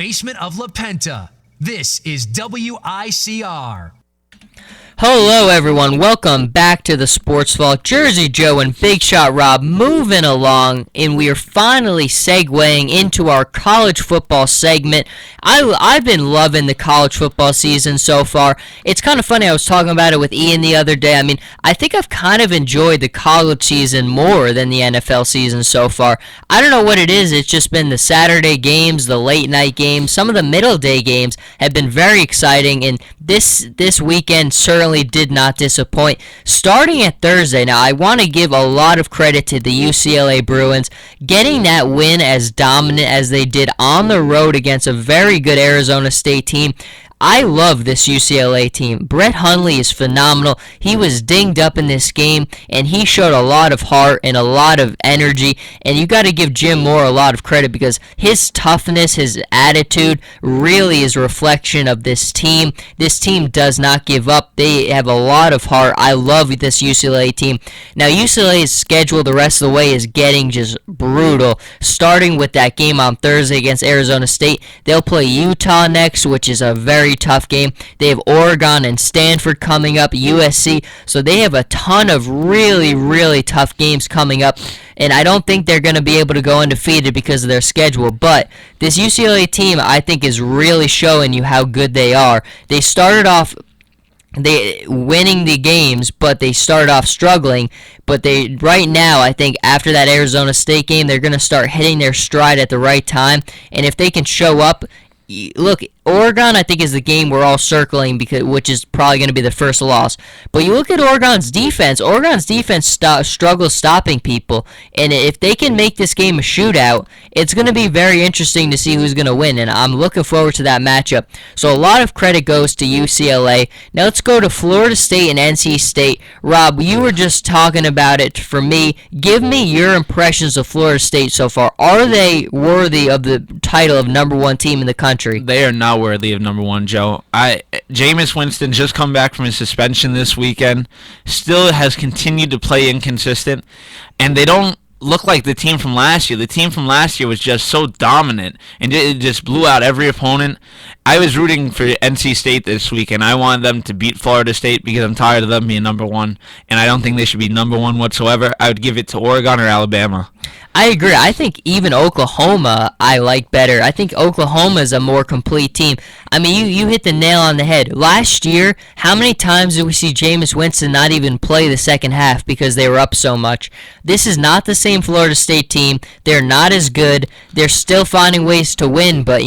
basement of La Penta. This is WICR. Hello everyone, welcome back to the Sports Vault. Jersey Joe and Big Shot Rob moving along, and we are finally segueing into our college football segment. I've been loving the college football season so far. It's kind of funny, I was talking about it with Ian the other day. I think I've kind of enjoyed the college season more than the NFL season so far. I don't know what it is, it's just been the Saturday games, the late night games, some of the middle day games have been very exciting, and this weekend certainly did not disappoint. Starting at Thursday, now I want to give a lot of credit to the UCLA Bruins getting that win as dominant as they did on the road against a very good Arizona State team. I love this UCLA team. Brett Hundley is phenomenal. He was dinged up in this game, and he showed a lot of heart and a lot of energy, and you got to give Jim Moore a lot of credit because his toughness, his attitude really is a reflection of this team. This team does not give up. They have a lot of heart. I love this UCLA team. Now, UCLA's schedule the rest of the way is getting just brutal, starting with that game on Thursday against Arizona State. They'll play Utah next, which is a very tough game. They have Oregon and Stanford coming up, USC, so they have a ton of really, really tough games coming up, and I don't think they're going to be able to go undefeated because of their schedule, but this UCLA team, I think, is really showing you how good they are. They started off winning the games, but they started off struggling. But right now, I think after that Arizona State game, they're going to start hitting their stride at the right time. And if they can show up, look, Oregon, I think, is the game we're all circling, which is probably going to be the first loss. But you look at Oregon's defense. Oregon's defense struggles stopping people. And if they can make this game a shootout, it's going to be very interesting to see who's going to win. And I'm looking forward to that matchup. So a lot of credit goes to UCLA. Now let's go to Florida State and NC State. Rob, you were just talking about it for me. Give me your impressions of Florida State so far. Are they worthy of the title of number one team in the country? They are not worthy of number one, Joe. Jameis Winston just come back from his suspension this weekend, still has continued to play inconsistent, and they don't look like the team from last year. The team from last year was just so dominant, and it just blew out every opponent. I was rooting for NC State this week, and I wanted them to beat Florida State because I'm tired of them being number one, and I don't think they should be number one whatsoever. I would give it to Oregon or Alabama. I agree. I think even Oklahoma I like better. I think Oklahoma is a more complete team. You hit the nail on the head. Last year, how many times did we see Jameis Winston not even play the second half because they were up so much? This is not the same Florida State team. They're not as good. They're still finding ways to win, but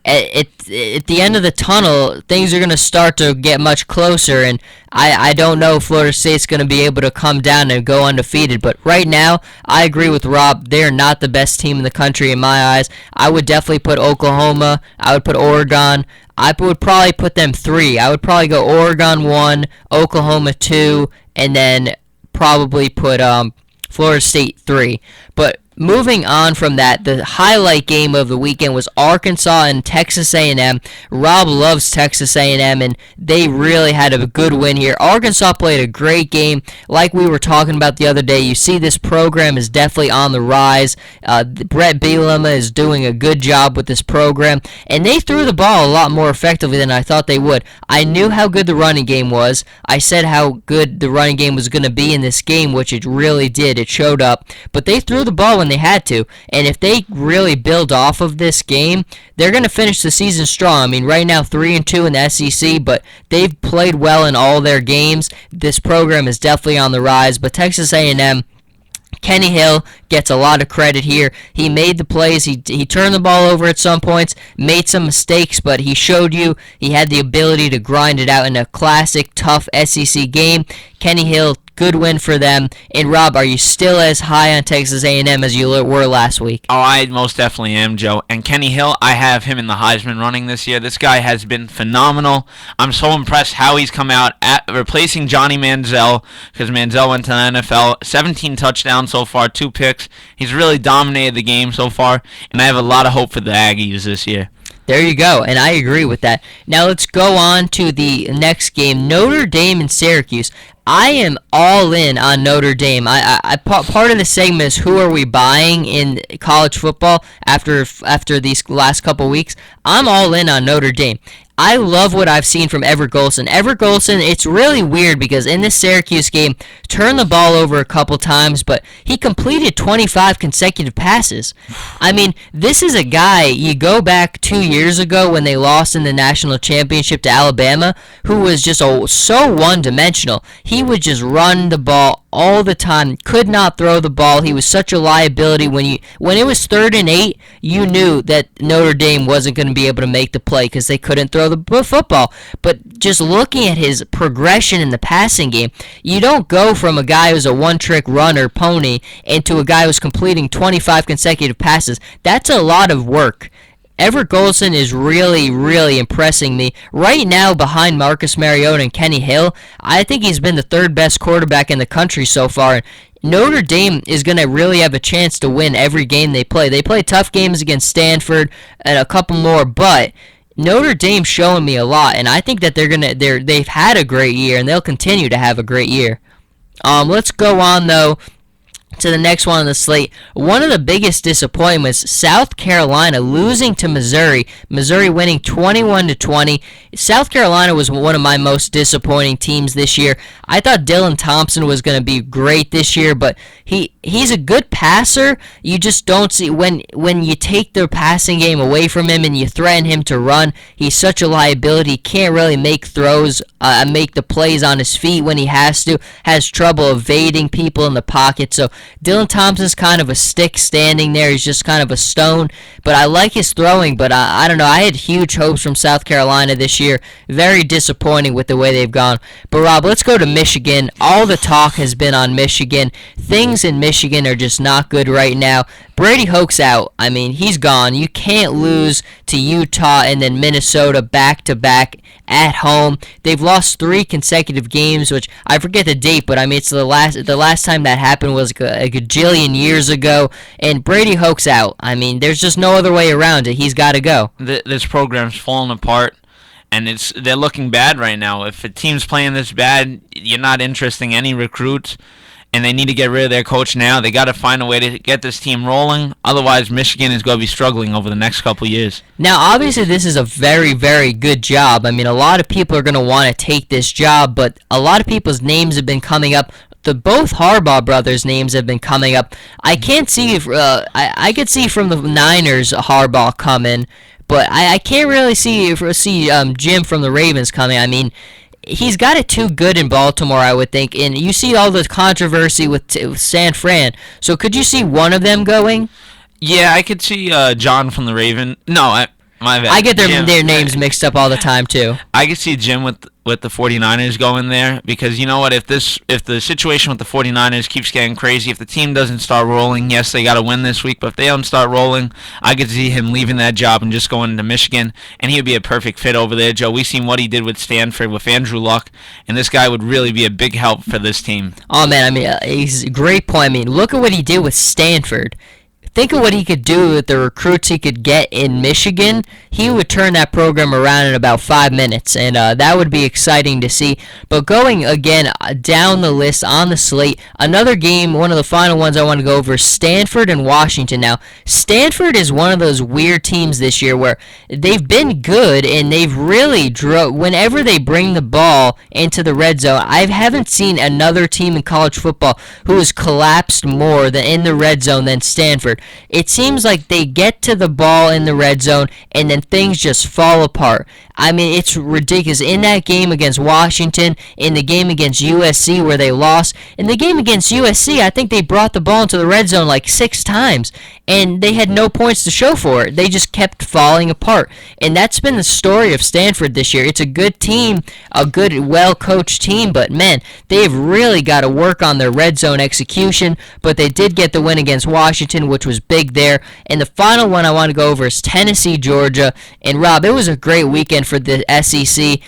at the end of the tunnel, things are going to start to get much closer, and I don't know if Florida State's going to be able to come down and go undefeated. But right now, I agree with Rob. They're not the best team in the country in my eyes. I would definitely put Oklahoma. I would put Oregon. I would probably put them 3. I would probably go Oregon 1, Oklahoma 2, and then probably put Florida State 3. But moving on from that, the highlight game of the weekend was Arkansas and Texas A&M. Rob loves Texas A&M, and they really had a good win here. Arkansas played a great game. Like we were talking about the other day, you see this program is definitely on the rise. Brett Bielema is doing a good job with this program, and they threw the ball a lot more effectively than I thought they would. I knew how good the running game was. I said how good the running game was going to be in this game, which it really did. It showed up. But they threw the ball when they had to, and if they really build off of this game, they're going to finish the season strong. Right now 3-2 in the SEC, but they've played well in all their games. This program is definitely on the rise, but Texas A&M, Kenny Hill gets a lot of credit here. He made the plays. He turned the ball over at some points, made some mistakes, but he showed you he had the ability to grind it out in a classic, tough SEC game. Kenny Hill, good win for them. And Rob, are you still as high on Texas A&M as you were last week? Oh, I most definitely am, Joe. And Kenny Hill, I have him in the Heisman running this year. This guy has been phenomenal. I'm so impressed how he's come out replacing Johnny Manziel, because Manziel went to the NFL. 17 touchdowns so far, 2 picks. He's really dominated the game so far, and I have a lot of hope for the Aggies this year. There you go, and I agree with that. Now let's go on to the next game, Notre Dame and Syracuse. I am all in on Notre Dame. Part of the segment is who are we buying in college football after these last couple weeks. I'm all in on Notre Dame. I love what I've seen from Everett Golson. Everett Golson, it's really weird because in this Syracuse game, turned the ball over a couple times, but he completed 25 consecutive passes. I mean, this is a guy, you go back 2 years ago when they lost in the national championship to Alabama, who was just so one-dimensional. He would just run the ball all the time, could not throw the ball. He was such a liability. When it was 3rd and 8, you knew that Notre Dame wasn't going to be able to make the play because they couldn't throw the football. But just looking at his progression in the passing game, you don't go from a guy who's a one-trick runner pony into a guy who's completing 25 consecutive passes. That's a lot of work. Everett Golson is really, really impressing me. Right now, behind Marcus Mariota and Kenny Hill, I think he's been the 3rd best quarterback in the country so far. Notre Dame is going to really have a chance to win every game they play. They play tough games against Stanford and a couple more, but Notre Dame's showing me a lot, and I think that they've had a great year, and they'll continue to have a great year. Let's go on, though, to the next one on the slate. One of the biggest disappointments, South Carolina losing to Missouri. Missouri winning 21-20. South Carolina was one of my most disappointing teams this year. I thought Dylan Thompson was going to be great this year, but he's a good passer. You just don't see when you take the passing game away from him and you threaten him to run, he's such a liability. He can't really make throws, make the plays on his feet when he has to. Has trouble evading people in the pocket. So Dylan Thompson's kind of a stick standing there. He's just kind of a stone. But I like his throwing, but I don't know. I had huge hopes from South Carolina this year. Very disappointing with the way they've gone. But Rob, let's go to Michigan. All the talk has been on Michigan. Things in Michigan are just not good right now. Brady Hoke's out. I mean, he's gone. You can't lose to Utah and then Minnesota back-to-back at home. They've lost 3 consecutive games, which I forget the date, but I mean, it's the last time that happened was a gajillion years ago, and Brady Hoke's out. I mean, there's just no other way around it. He's got to go. This program's falling apart, and they're looking bad right now. If a team's playing this bad, you're not interesting any recruits, and they need to get rid of their coach now. They got to find a way to get this team rolling. Otherwise, Michigan is going to be struggling over the next couple of years. Now, obviously, this is a very, very good job. I mean, a lot of people are going to want to take this job, but a lot of people's names have been coming up. Both Harbaugh brothers' names have been coming up. I can't see if I could see from the Niners Harbaugh coming, but I can't really see Jim from the Ravens coming. I mean, he's got it too good in Baltimore, I would think. And you see all the controversy with San Fran. So could you see one of them going? Yeah, I could see John from the Raven. No, my bad. I get their names mixed up all the time too. I could see Jim with the 49ers going there, because you know what, if the situation with the 49ers keeps getting crazy, if the team doesn't start rolling, yes, they got to win this week, but if they don't start rolling, I could see him leaving that job and just going into Michigan, and he would be a perfect fit over there. Joe, we've seen what he did with Stanford with Andrew Luck, and this guy would really be a big help for this team. Oh man, I mean, he's a great point. I mean, look at what he did with Stanford. Think of what he could do with the recruits he could get in Michigan. He would turn that program around in about 5 minutes, and that would be exciting to see. But going again down the list on the slate, another game, one of the final ones I want to go over, Stanford and Washington. Now, Stanford is one of those weird teams this year where they've been good, and they've really whenever they bring the ball into the red zone, I haven't seen another team in college football who has collapsed more in the red zone than Stanford. It seems like they get to the ball in the red zone and then things just fall apart. I mean, it's ridiculous. In that game against Washington, in the game against USC where they lost, in the game against USC, I think they brought the ball into the red zone like 6 times, and they had no points to show for it. They just kept falling apart, and that's been the story of Stanford this year. It's a good team, a good, well-coached team, but man, they've really got to work on their red zone execution, but they did get the win against Washington, which was big there. And the final one I want to go over is Tennessee, Georgia. And Rob, it was a great weekend for the SEC.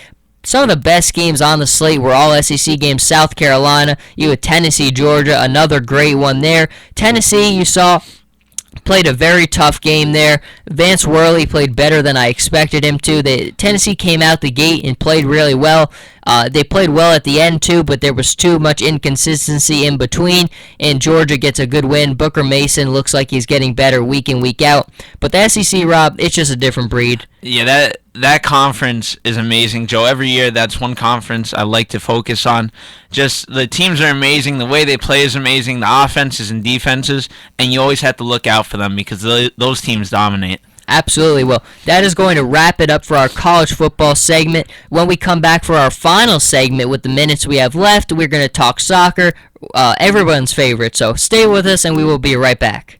Some of the best games on the slate were all SEC games. South Carolina, you had Tennessee, Georgia, another great one there. Tennessee, you saw played a very tough game there. Vance Worley played better than I expected him to. Tennessee came out the gate and played really well. They played well at the end too, but there was too much inconsistency in between, and Georgia gets a good win. Booker Mason looks like he's getting better week in, week out. But the SEC, Rob, it's just a different breed. Yeah, that conference is amazing, Joe. Every year, that's one conference I like to focus on. Just the teams are amazing. The way they play is amazing. The offenses and defenses, and you always have to look out for them because those teams dominate. Absolutely. Well, that is going to wrap it up for our college football segment. When we come back for our final segment with the minutes we have left, we're going to talk soccer, everyone's favorite. So stay with us, and we will be right back.